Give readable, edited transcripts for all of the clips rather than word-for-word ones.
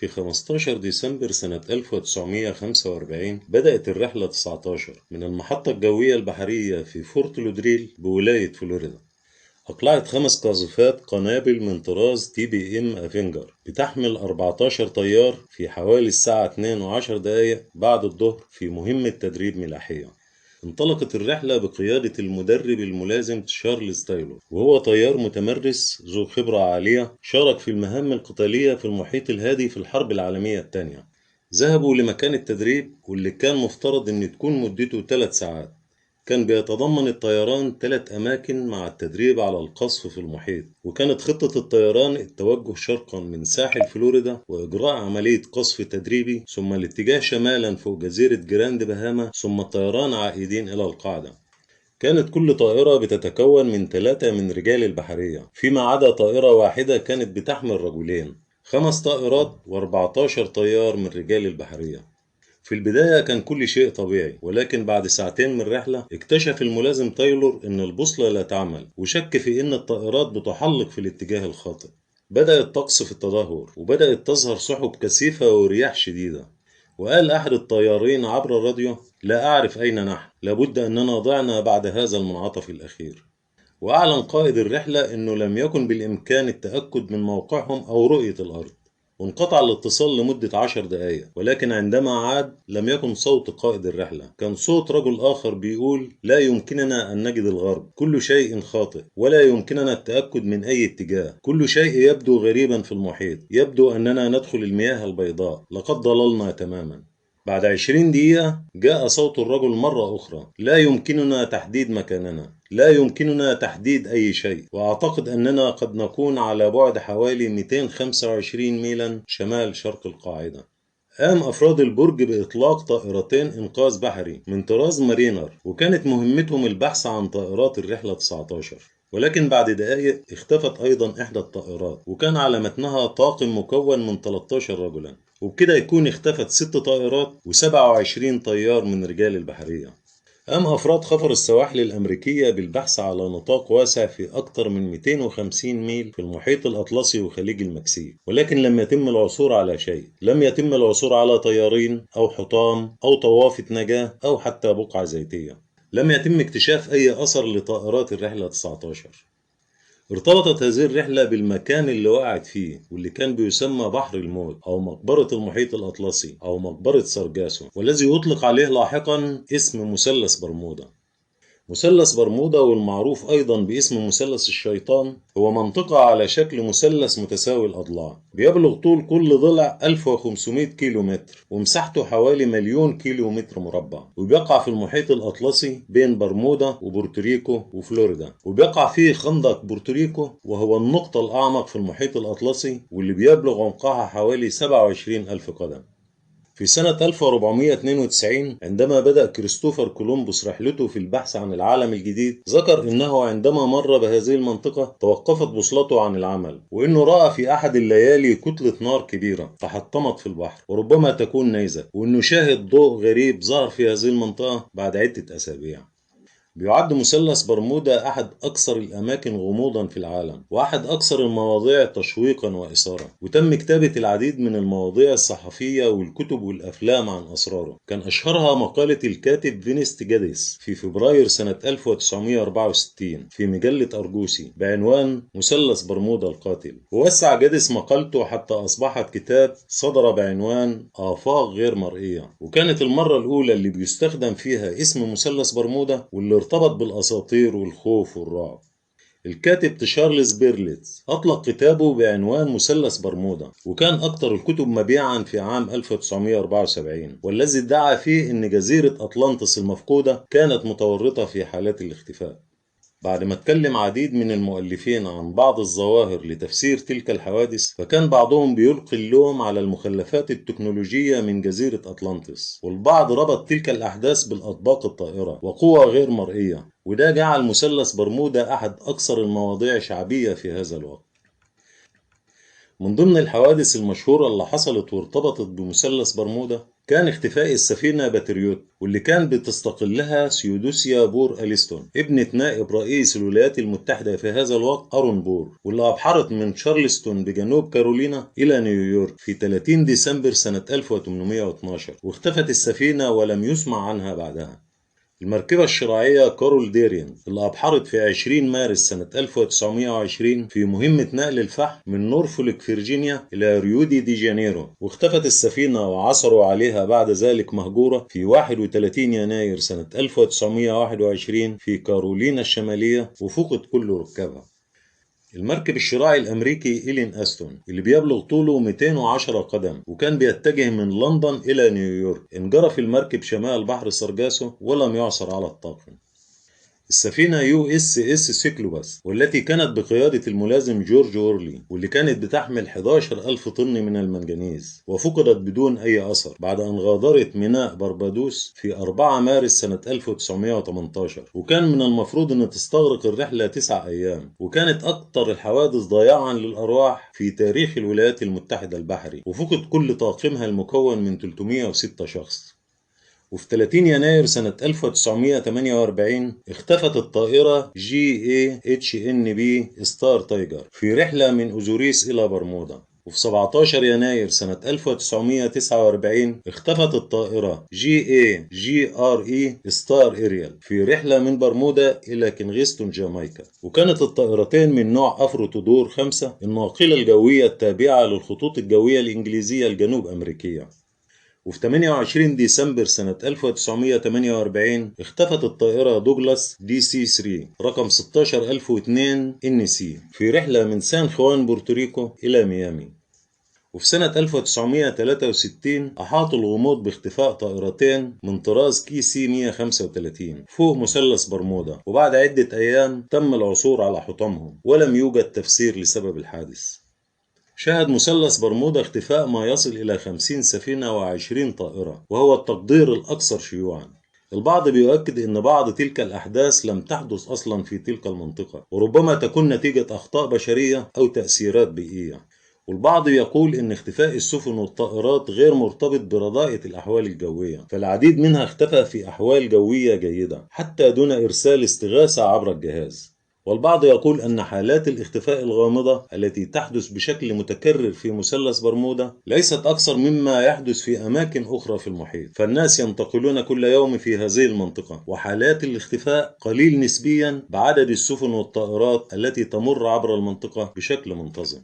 في 15 ديسمبر سنة 1945 بدأت الرحلة 19 من المحطة الجوية البحرية في فورت لودريل بولاية فلوريدا. أقلعت 5 قاذفات قنابل من طراز TBM افنجر بتحمل 14 طيار في حوالي الساعة 2:10 بعد الظهر في مهمة تدريب ملاحية. انطلقت الرحلة بقيادة المدرب الملازم تشارلز تايلور، وهو طيار متمرس ذو خبرة عالية شارك في المهام القتالية في المحيط الهادي في الحرب العالمية الثانية. ذهبوا لمكان التدريب واللي كان مفترض أن تكون مدته 3 ساعات. كان بيتضمن الطيران 3 أماكن مع التدريب على القصف في المحيط، وكانت خطة الطيران التوجه شرقا من ساحل فلوريدا وإجراء عملية قصف تدريبي، ثم الاتجاه شمالا فوق جزيرة جراند بهاما، ثم الطيران عائدين إلى القاعدة. كانت كل طائرة بتتكون من 3 من رجال البحرية، فيما عدا طائرة واحدة كانت بتحمل رجلين. 5 طائرات و14 طيار من رجال البحرية. في البداية كان كل شيء طبيعي، ولكن بعد ساعتين من الرحلة اكتشف الملازم تايلور ان البوصلة لا تعمل، وشك في ان الطائرات بتحلق في الاتجاه الخاطئ. بدأ الطقس في التدهور، وبدأت تظهر سحب كثيفة ورياح شديدة. وقال أحد الطيارين عبر الراديو: لا أعرف أين نحن، لابد أننا ضعنا بعد هذا المنعطف الأخير. وأعلن قائد الرحلة أنه لم يكن بالإمكان التأكد من موقعهم أو رؤية الأرض. وانقطع الاتصال لمدة 10 دقايق، ولكن عندما عاد لم يكن صوت قائد الرحلة، كان صوت رجل آخر بيقول: لا يمكننا أن نجد الغرب، كل شيء خاطئ، ولا يمكننا التأكد من أي اتجاه، كل شيء يبدو غريبا في المحيط، يبدو أننا ندخل المياه البيضاء، لقد ضللنا تماما. بعد 20 دقيقة جاء صوت الرجل مرة أخرى: لا يمكننا تحديد مكاننا، لا يمكننا تحديد أي شيء، وأعتقد أننا قد نكون على بعد حوالي 225 ميلا شمال شرق القاعدة. قام أفراد البرج بإطلاق طائرتين إنقاذ بحري من طراز مارينر، وكانت مهمتهم البحث عن طائرات الرحلة 19. ولكن بعد دقائق اختفت أيضا إحدى الطائرات، وكان على متنها طاقم مكون من 13 رجلا، وبكده يكون اختفت 6 طائرات و27 طيار من رجال البحرية. قام أفراد خفر السواحل الأمريكية بالبحث على نطاق واسع في أكثر من 250 ميل في المحيط الأطلسي وخليج المكسيك، ولكن لم يتم العثور على شيء. لم يتم العثور على طيارين أو حطام أو طوافة نجاة أو حتى بقعة زيتية. لم يتم اكتشاف أي أثر لطائرات الرحلة 19. ارتبطت هذه الرحلة بالمكان اللي وقعت فيه، واللي كان بيسمى بحر الموت أو مقبرة المحيط الأطلسي أو مقبرة سارجاسو، والذي أطلق عليه لاحقا اسم مثلث برمودا. مثلث برمودا، والمعروف أيضا باسم مثلث الشيطان، هو منطقة على شكل مثلث متساوي الأضلاع، بيبلغ طول كل ضلع 1500 كيلو متر، ومساحته حوالي 1,000,000 كيلو متر مربع، وبيقع في المحيط الأطلسي بين برمودا وبورتوريكو وفلوريدا. وبيقع فيه خندق بورتوريكو، وهو النقطة الأعمق في المحيط الأطلسي، واللي بيبلغ عمقها حوالي 27,000 قدم. في سنة 1492 عندما بدأ كريستوفر كولومبوس رحلته في البحث عن العالم الجديد، ذكر إنه عندما مر بهذه المنطقة توقفت بوصلته عن العمل، وإنه رأى في أحد الليالي كتلة نار كبيرة تحطمت في البحر، وربما تكون نيزك، وإنه شاهد ضوء غريب ظهر في هذه المنطقة بعد عدة أسابيع. بيعد مثلث برمودا أحد أكثر الأماكن غموضا في العالم، وأحد أكثر المواضيع تشويقا وإثارة، وتم كتابة العديد من المواضيع الصحفية والكتب والأفلام عن أسراره. كان أشهرها مقالة الكاتب فينيست جاديس في فبراير سنة 1964 في مجلة أرجوسي بعنوان مثلث برمودا القاتل. ووسع جاديس مقالته حتى أصبحت كتاب صدر بعنوان آفاق غير مرئية، وكانت المرة الأولى اللي بيستخدم فيها اسم مثلث برمودا، واللي ارتبط بالأساطير والخوف والرعب. الكاتب تشارلز بيرلتز أطلق كتابه بعنوان مثلث برمودا، وكان أكثر الكتب مبيعا في عام 1974، والذي ادعى فيه أن جزيرة أطلانتس المفقودة كانت متورطة في حالات الاختفاء. بعد ما اتكلم عديد من المؤلفين عن بعض الظواهر لتفسير تلك الحوادث، فكان بعضهم بيلقي اللوم على المخلفات التكنولوجية من جزيرة أطلانتس، والبعض ربط تلك الأحداث بالأطباق الطائرة وقوى غير مرئية، وده جعل مثلث برمودا أحد أكثر المواضيع شعبية في هذا الوقت. من ضمن الحوادث المشهورة اللي حصلت وارتبطت بمثلث برمودا كان اختفاء السفينة باتريوت، واللي كان بتستقلها سيودوسيا بور أليستون ابنة نائب رئيس الولايات المتحدة في هذا الوقت أرون بور، واللي أبحرت من شارلستون بجنوب كارولينا إلى نيويورك في 30 ديسمبر سنة 1812، واختفت السفينة ولم يسمع عنها بعدها. المركبة الشراعية كارول ديريان اللي أبحرت في 20 مارس سنة 1920 في مهمة نقل الفحم من نورفولك فيرجينيا إلى ريو دي جانيرو، واختفت السفينة وعثروا عليها بعد ذلك مهجورة في 31 يناير سنة 1921 في كارولينا الشمالية، وفقد كل ركابها. المركب الشراعي الأمريكي إيلين أستون اللي بيبلغ طوله 210 قدم وكان بيتجه من لندن إلى نيويورك، انجرف المركب شمال بحر سرجاسو ولم يعثر على الطاقم. السفينة USS سيكلوباس، والتي كانت بقيادة الملازم جورج وورلي، واللي كانت بتحمل 11,000 طن من المنجنيز، وفقدت بدون أي أثر بعد أن غادرت ميناء بربادوس في 4 مارس سنة 1918، وكان من المفروض أن تستغرق الرحلة 9 أيام، وكانت أكثر الحوادث ضياعا للأرواح في تاريخ الولايات المتحدة البحري، وفقد كل طاقمها المكون من 306 شخص. وفي 30 يناير سنة 1948 اختفت الطائرة GAHNB ستار تايجر في رحلة من أوزوريس إلى برمودا. وفي 17 يناير سنة 1949 اختفت الطائرة GAGRE ستار إريال في رحلة من برمودا إلى كينغستون جامايكا، وكانت الطائرتين من نوع أفرو تودور 5 الناقلة الجوية التابعة للخطوط الجوية الإنجليزية الجنوب أمريكية. وفي 28 ديسمبر سنة 1948 اختفت الطائرة دوغلاس DC-3 رقم 16002 NC في رحلة من سان خوان بورتوريكو إلى ميامي. وفي سنة 1963 أحاط الغموض باختفاء طائرتين من طراز KC-135 فوق مثلث برمودا، وبعد عدة أيام تم العثور على حطامهم ولم يوجد تفسير لسبب الحادث. شهد مثلث برمودا اختفاء ما يصل إلى 50 سفينة و20 طائرة، وهو التقدير الأكثر شيوعا. البعض بيؤكد أن بعض تلك الأحداث لم تحدث أصلا في تلك المنطقة، وربما تكون نتيجة أخطاء بشرية أو تأثيرات بيئية. والبعض يقول أن اختفاء السفن والطائرات غير مرتبط برضاءة الأحوال الجوية، فالعديد منها اختفى في أحوال جوية جيدة حتى دون إرسال استغاثة عبر الجهاز. والبعض يقول أن حالات الاختفاء الغامضة التي تحدث بشكل متكرر في مثلث برمودا ليست أكثر مما يحدث في أماكن أخرى في المحيط، فالناس ينتقلون كل يوم في هذه المنطقة، وحالات الاختفاء قليل نسبيا بعدد السفن والطائرات التي تمر عبر المنطقة بشكل منتظم.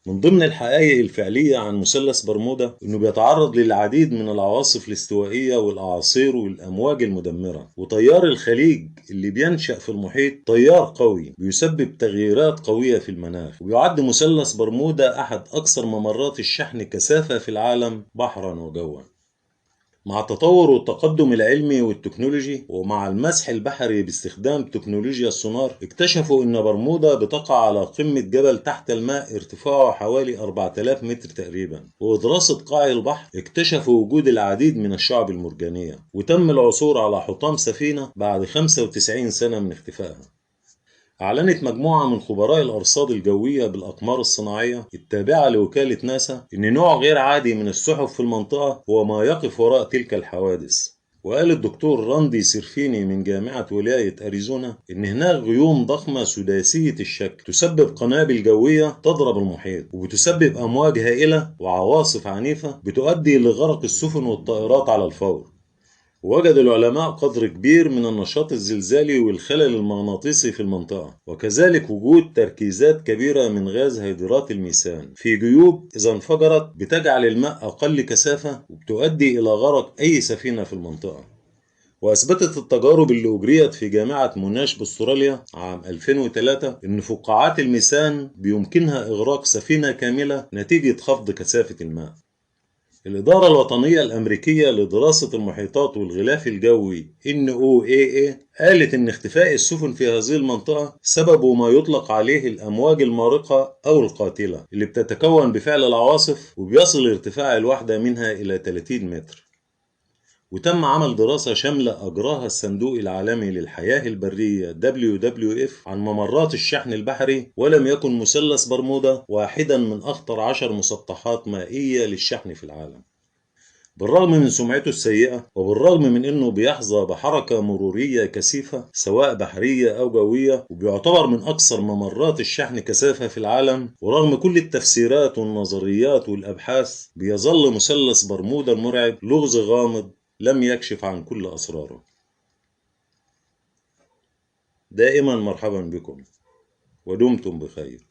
من ضمن الحقائق الفعلية عن مثلث برمودا أنه بيتعرض للعديد من العواصف الاستوائية والأعاصير والأمواج المدمرة، وتيار الخليج اللي بينشأ في المحيط تيار قوي بيسبب تغييرات قوية في المناخ، ويعد مثلث برمودا أحد أكثر ممرات الشحن كثافة في العالم بحرا وجوا. مع التطور والتقدم العلمي والتكنولوجي ومع المسح البحري باستخدام تكنولوجيا السونار، اكتشفوا ان برمودا بتقع على قمة جبل تحت الماء ارتفاعه حوالي 4000 متر تقريبا، ودراسة قاع البحر اكتشفوا وجود العديد من الشعب المرجانية، وتم العثور على حطام سفينة بعد 95 سنة من اختفائها. أعلنت مجموعة من خبراء الأرصاد الجوية بالأقمار الصناعية التابعة لوكالة ناسا إن نوع غير عادي من السحب في المنطقة هو ما يقف وراء تلك الحوادث. وقال الدكتور راندي سيرفيني من جامعة ولاية أريزونا إن هناك غيوم ضخمة سداسية الشكل تسبب قنابل جوية تضرب المحيط، وبتسبب أمواج هائلة وعواصف عنيفة بتؤدي لغرق السفن والطائرات على الفور. وجد العلماء قدر كبير من النشاط الزلزالي والخلل المغناطيسي في المنطقة، وكذلك وجود تركيزات كبيرة من غاز هيدرات الميثان في جيوب إذا انفجرت بتجعل الماء أقل كثافة وبتؤدي إلى غرق أي سفينة في المنطقة. وأثبتت التجارب اللي أجريت في جامعة موناش باستراليا عام 2003 إن فقاعات الميثان بيمكنها إغراق سفينة كاملة نتيجة خفض كثافة الماء. الإدارة الوطنية الأمريكية لدراسة المحيطات والغلاف الجوي NOAA قالت إن اختفاء السفن في هذه المنطقة سببه ما يطلق عليه الأمواج المارقة أو القاتلة اللي بتتكون بفعل العواصف، وبيصل ارتفاع الواحدة منها إلى 30 متر. وتم عمل دراسة شاملة أجراها الصندوق العالمي للحياة البرية WWF عن ممرات الشحن البحري، ولم يكن مثلث برمودا واحدا من أخطر 10 مسطحات مائية للشحن في العالم. بالرغم من سمعته السيئة، وبالرغم من أنه بيحظى بحركة مرورية كثيفة سواء بحرية أو جوية، وبيعتبر من أكثر ممرات الشحن كثافة في العالم، ورغم كل التفسيرات والنظريات والأبحاث، بيظل مثلث برمودا المرعب لغز غامض لم يكشف عن كل أسراره. دائما مرحبا بكم، ودمتم بخير.